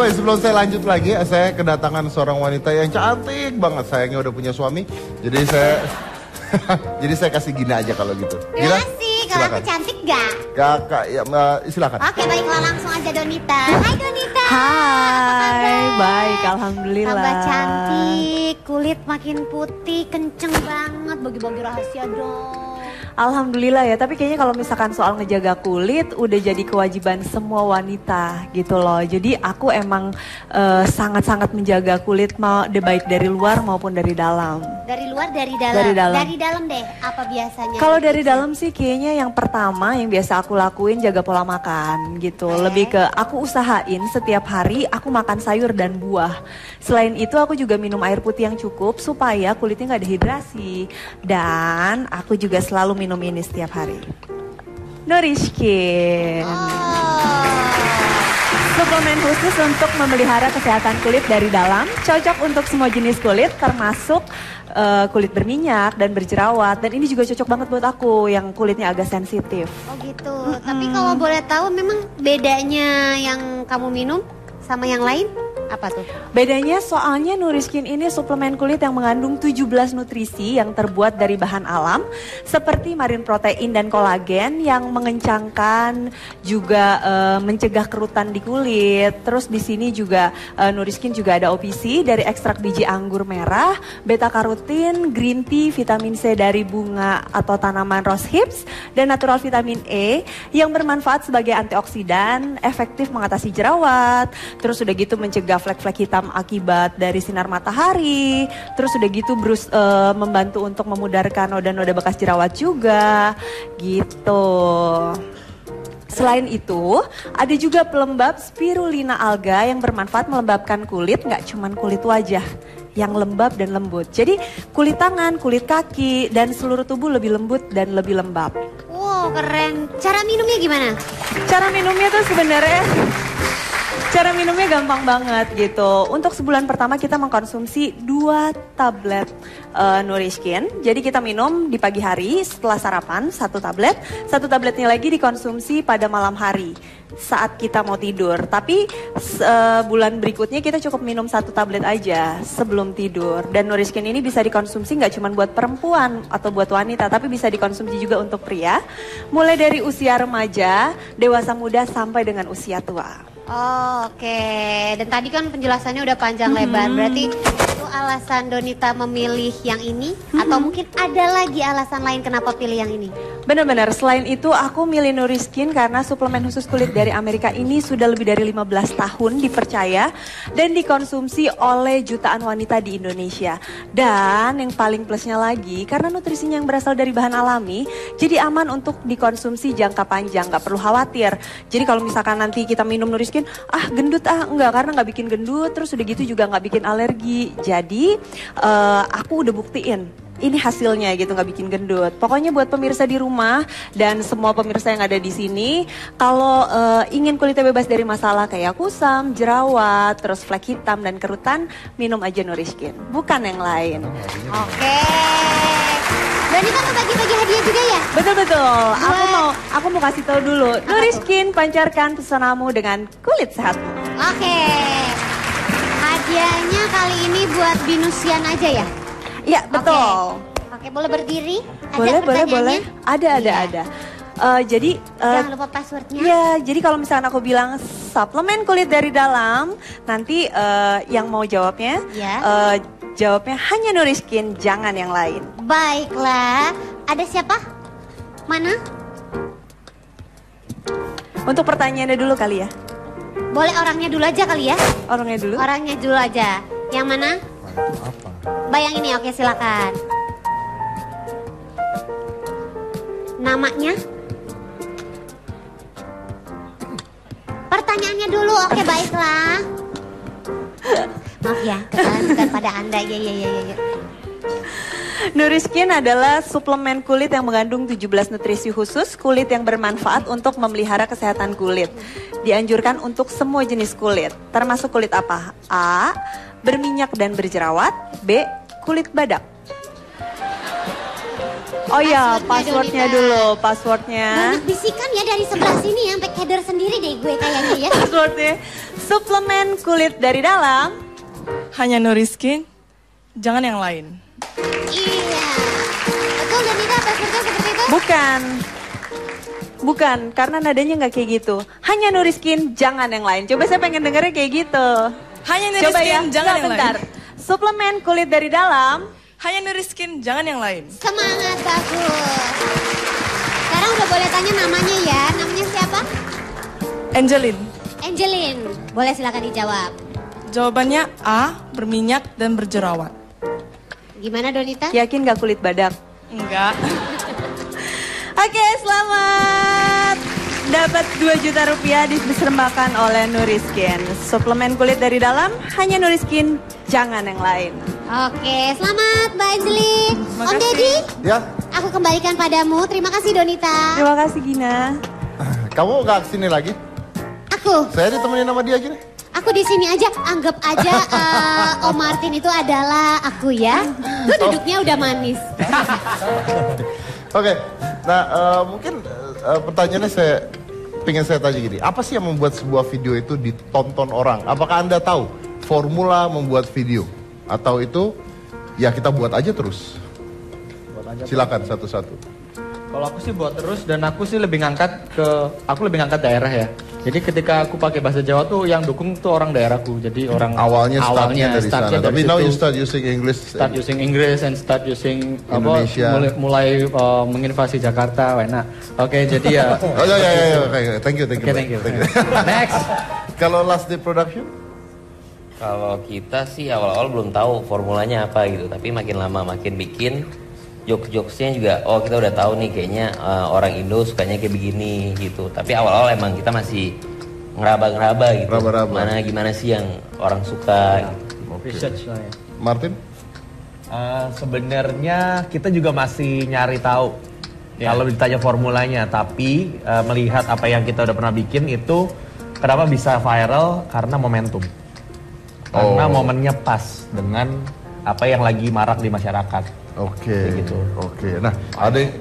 Anyway, sebelum saya lanjut lagi, saya kedatangan seorang wanita yang cantik banget. Sayangnya udah punya suami, jadi saya jadi saya kasih Gina aja kalau gitu. Gina, kasih, kalau aku cantik gak? Kakak, ya silakan. Oke, baiklah langsung aja Donita. Hai Donita. Hai, baik, alhamdulillah. Tambah cantik, kulit makin putih, kenceng banget. Bagi-bagi rahasia dong. Alhamdulillah ya, tapi kayaknya kalau misalkan soal ngejaga kulit udah jadi kewajiban semua wanita gitu loh. Jadi aku emang sangat-sangat menjaga kulit, mau baik dari luar maupun dari dalam. Dari luar, dari dalam? Dari dalam. Dari dalam deh, apa biasanya? Kalau dari dalam sih kayaknya yang pertama yang biasa aku lakuin jaga pola makan gitu. Lebih ke aku usahain setiap hari aku makan sayur dan buah. Selain itu aku juga minum air putih yang cukup supaya kulitnya nggak dehidrasi. Dan aku juga selalu minum ini setiap hari. Nourishkin. Suplemen khusus untuk memelihara kesehatan kulit dari dalam, cocok untuk semua jenis kulit termasuk kulit berminyak dan berjerawat. Dan ini juga cocok banget buat aku yang kulitnya agak sensitif. Oh gitu, tapi kalau boleh tahu memang bedanya yang kamu minum sama yang lain? Apa tuh? Bedanya soalnya Nourishkin ini suplemen kulit yang mengandung 17 nutrisi yang terbuat dari bahan alam seperti marine protein dan kolagen yang mengencangkan juga mencegah kerutan di kulit. Terus di sini juga Nourishkin juga ada OPC dari ekstrak biji anggur merah, beta karotin, green tea, vitamin C dari bunga atau tanaman rose hips dan natural vitamin E yang bermanfaat sebagai antioksidan, efektif mengatasi jerawat. Terus udah gitu mencegah flek-flek hitam akibat dari sinar matahari. Terus udah gitu membantu untuk memudarkan noda-noda bekas jerawat juga gitu. Selain itu, ada juga pelembab spirulina alga yang bermanfaat melembabkan kulit, nggak cuman kulit wajah yang lembab dan lembut. Jadi kulit tangan, kulit kaki, dan seluruh tubuh lebih lembut dan lebih lembab. Wow, keren. Cara minumnya gimana? Cara minumnya tuh sebenarnya cara minumnya gampang banget gitu. Untuk sebulan pertama kita mengkonsumsi 2 tablet Nourishkin. Jadi kita minum di pagi hari setelah sarapan 1 tablet. 1 tabletnya lagi dikonsumsi pada malam hari saat kita mau tidur. Tapi bulan berikutnya kita cukup minum 1 tablet aja sebelum tidur. Dan Nourishkin ini bisa dikonsumsi nggak cuma buat perempuan atau buat wanita, tapi bisa dikonsumsi juga untuk pria. Mulai dari usia remaja, dewasa muda sampai dengan usia tua. Oh, oke. Dan tadi kan penjelasannya udah panjang lebar. Berarti itu alasan Donita memilih yang ini? Atau mungkin ada lagi alasan lain kenapa pilih yang ini? Benar-benar, selain itu aku milih Nourishkin karena suplemen khusus kulit dari Amerika ini sudah lebih dari 15 tahun dipercaya dan dikonsumsi oleh jutaan wanita di Indonesia. Dan yang paling plusnya lagi, karena nutrisinya yang berasal dari bahan alami, jadi aman untuk dikonsumsi jangka panjang, gak perlu khawatir. Jadi kalau misalkan nanti kita minum Nourishkin, gendut enggak, karena gak bikin gendut, terus udah gitu juga gak bikin alergi. Jadi aku udah buktiin ini hasilnya gitu, nggak bikin gendut. Pokoknya buat pemirsa di rumah dan semua pemirsa yang ada di sini, kalau ingin kulitnya bebas dari masalah kayak kusam, jerawat, terus flek hitam dan kerutan, minum aja Nourishkin, bukan yang lain. Oke. Dan ini kan mau bagi-bagi hadiah juga ya? Betul-betul. Aku mau kasih tahu dulu. Nourishkin, pancarkan pesonamu dengan kulit sehatmu. Oke. Hadiahnya kali ini buat Binusian aja ya? Iya, betul. Oke, boleh berdiri? Boleh. Ada. Jadi jangan lupa passwordnya. Ya, jadi kalau misalkan aku bilang suplemen kulit dari dalam, nanti yang mau jawabnya, jawabnya hanya Nourishkin, jangan yang lain. Baiklah, ada siapa? Mana? Untuk pertanyaannya dulu kali ya. Boleh orangnya dulu aja kali ya? Orangnya dulu? Orangnya dulu aja. Yang mana? Apa? Bayang ini, oke silakan. Namanya? Pertanyaannya dulu, oke baiklah. Maaf ya, kesalahan pada Anda. Ya. Nourishkin adalah suplemen kulit yang mengandung 17 nutrisi khusus kulit yang bermanfaat untuk memelihara kesehatan kulit. Dianjurkan untuk semua jenis kulit, termasuk kulit apa? A. Berminyak dan berjerawat. B. Kulit badak. Oh ya, passwordnya dulu, passwordnya. Banyak bisikan ya dari sebelah sini ya, sampai keder sendiri deh gue kayaknya ya. Passwordnya Suplemen kulit dari dalam. Hanya Nuriskin, jangan yang lain. Iya. Betul Donita, passwordnya seperti itu? Bukan, karena nadanya nggak kayak gitu. Hanya Nuriskin, jangan yang lain. Coba saya pengen dengarnya kayak gitu. Hanya Coba Nuriskin, ya, jangan nggak, yang bentar. lain. Suplemen kulit dari dalam. Hanya Nuriskin, jangan yang lain. Semangat, bagus. Sekarang udah boleh tanya namanya ya. Namanya siapa? Angeline, Angeline. Boleh silakan dijawab. jawabannya A, berminyak dan berjerawat. Gimana Donita? Yakin nggak kulit badak? Enggak. Oke, selamat. Dapat 2 juta rupiah dipersembahkan oleh Nuriskin. Suplemen kulit dari dalam, hanya Nuriskin, jangan yang lain. Oke, selamat Mbak Angeline. Om Makasih. Deddy, Ya, aku kembalikan padamu. Terima kasih Donita. Terima kasih Gina. kamu gak kesini lagi? Aku Saya ditemenin sama dia gini. di sini aja. Anggap aja Om Martin itu adalah aku ya. Tuh duduknya udah manis. Oke, nah mungkin pertanyaannya pengen saya tanya gini. Apa sih yang membuat sebuah video itu ditonton orang? Apakah Anda tahu formula membuat video? Atau itu ya kita buat aja terus? Silakan satu-satu. Kalau aku sih buat terus dan aku lebih ngangkat daerah ya. Jadi ketika aku pakai bahasa Jawa tuh yang dukung tuh orang daerahku. Jadi orang Awalnya startnya dari sana. startnya Tapi dari now situ. you start using English. Start using Inggris and start using Indonesia. mulai menginvasi Jakarta, enak. Oke, jadi ya. Oh ya, oke. Thank you. Oke, thank you. Next. Kalau Last Day Production? Kalau kita sih awal-awal belum tahu formulanya apa gitu, tapi makin lama makin bikin jokes-jokesnya juga, oh kita udah tahu nih kayaknya orang Indo sukanya kayak begini gitu. Tapi awal-awal emang kita masih ngeraba-ngeraba gitu. Raba-raba. Gimana sih yang orang suka. Research lah ya. Martin? Sebenarnya kita juga masih nyari tahu kalau ditanya formulanya, tapi melihat apa yang kita udah pernah bikin itu kenapa bisa viral karena momentum. Karena momennya pas dengan apa yang lagi marak di masyarakat. Oke. Gitu. Oke. Nah,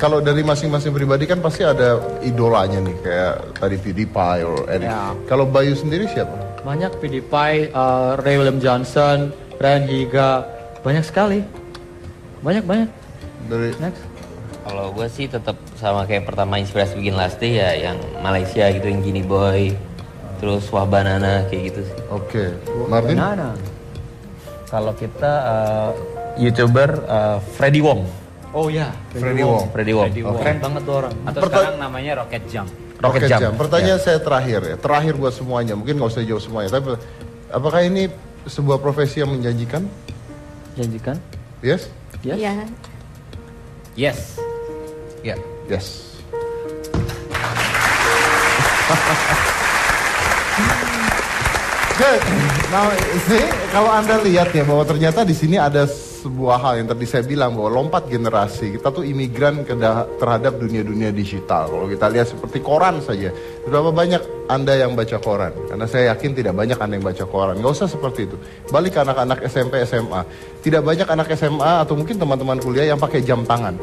kalau dari masing-masing pribadi kan pasti ada idolanya nih, kayak tadi PewDiePie or Eric. Ya. Kalau Bayu sendiri siapa? Banyak PewDiePie, Ray William Johnson, Ryan Higa, banyak sekali. Banyak. Dari Next. Kalau gue sih tetap sama kayak pertama inspirasi bikin Last Day ya yang Malaysia gitu, yang Gini Boy, terus Wah Banana kayak gitu sih. Oke. Martin? Banana. Kalau kita YouTuber Freddy Wong. Oh ya, Freddy Wong. Freddy Wong. Keren banget tuh orang. Atau Perta- sekarang namanya Rocket Jump. Rocket Jump. Jump. Pertanyaan saya terakhir ya. Terakhir buat semuanya. Mungkin nggak usah jawab semuanya. Tapi apakah ini sebuah profesi yang menjanjikan? Janjikan? Yes? Yes. Iya. Yes. Ya. Yes. Good. Nah, see, kalau Anda lihat ya bahwa ternyata di sini ada sebuah hal yang tadi saya bilang bahwa lompat generasi. Kita tuh imigran terhadap dunia-dunia digital. Kalau kita lihat seperti koran saja. Berapa banyak Anda yang baca koran? Karena saya yakin tidak banyak Anda yang baca koran. Nggak usah seperti itu. Balik ke anak-anak SMP, SMA. Tidak banyak anak SMA atau mungkin teman-teman kuliah yang pakai jam tangan.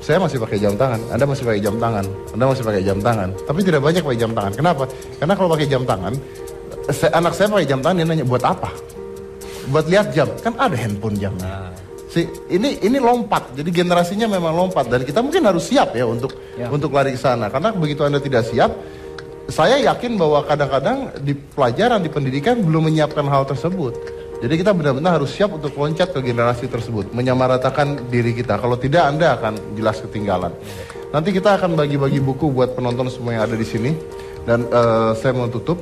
Saya masih pakai jam tangan, Anda masih pakai jam tangan, Anda masih pakai jam tangan. Tapi tidak banyak pakai jam tangan. Kenapa? Karena kalau pakai jam tangan, anak saya pakai jam tangan, dia nanya buat apa? Buat lihat jam, kan ada handphone jamnya. Ini lompat, jadi generasinya memang lompat dan kita mungkin harus siap ya untuk lari ke sana. Karena begitu Anda tidak siap, saya yakin bahwa kadang-kadang di pelajaran, di pendidikan belum menyiapkan hal tersebut. Jadi kita benar-benar harus siap untuk loncat ke generasi tersebut, menyamaratakan diri kita. Kalau tidak, Anda akan jelas ketinggalan. Nanti kita akan bagi-bagi buku buat penonton semua yang ada di sini. Dan saya mau tutup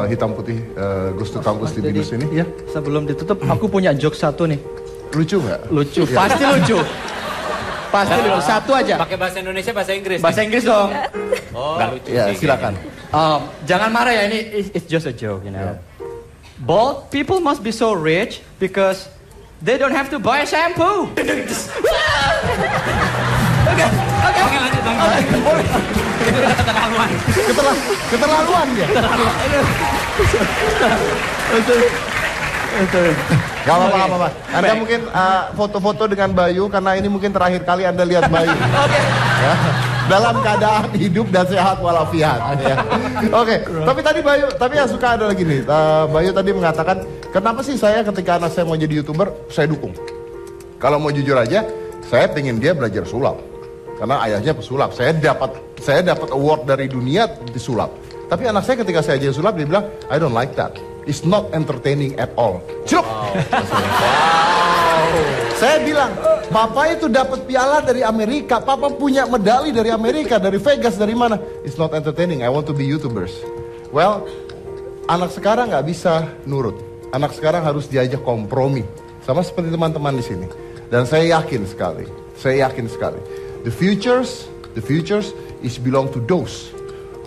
hitam putih Gustu Kampus di Binus ini ya. Sebelum ditutup, aku punya joke satu nih. Lucu nggak? Lucu, Ya. pasti lucu. Pasti lucu. Satu aja. Pakai bahasa Indonesia, bahasa Inggris. Bahasa Inggris dong. Oh, nggak lucu Ya, sih silakan. Jangan marah ya, ini it's just a joke, you know. Bald people must be so rich because they don't have to buy shampoo. Oke, lanjut bang. Itu udah keterlaluan. Keterlaluan dia. Gak apa-apa. Anda mungkin foto-foto dengan Bayu karena ini mungkin terakhir kali Anda lihat Bayu. Oke. Ya. dalam keadaan hidup dan sehat walafiat. Ya. Oke, tapi tadi Bayu, tapi yang suka ada lagi nih. Bayu tadi mengatakan, kenapa sih saya ketika anak saya mau jadi YouTuber, saya dukung. Kalau mau jujur aja, saya pengen dia belajar sulap. Karena ayahnya pesulap. Saya dapat award dari dunia di sulap. Tapi anak saya ketika saya ajarin sulap, dia bilang, I don't like that. It's not entertaining at all. Cuk! Saya bilang, Papa itu dapat piala dari Amerika, Papa punya medali dari Amerika, dari Vegas, dari mana? It's not entertaining, I want to be YouTubers. Well, anak sekarang nggak bisa nurut. Anak sekarang harus diajak kompromi. Sama seperti teman-teman di sini. Dan saya yakin sekali, the futures is belong to those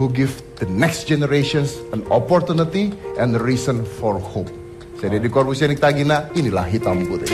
who give the next generations an opportunity and a reason for hope. Saya Deddy Corbusier Niktagina, inilah Hitam Putih.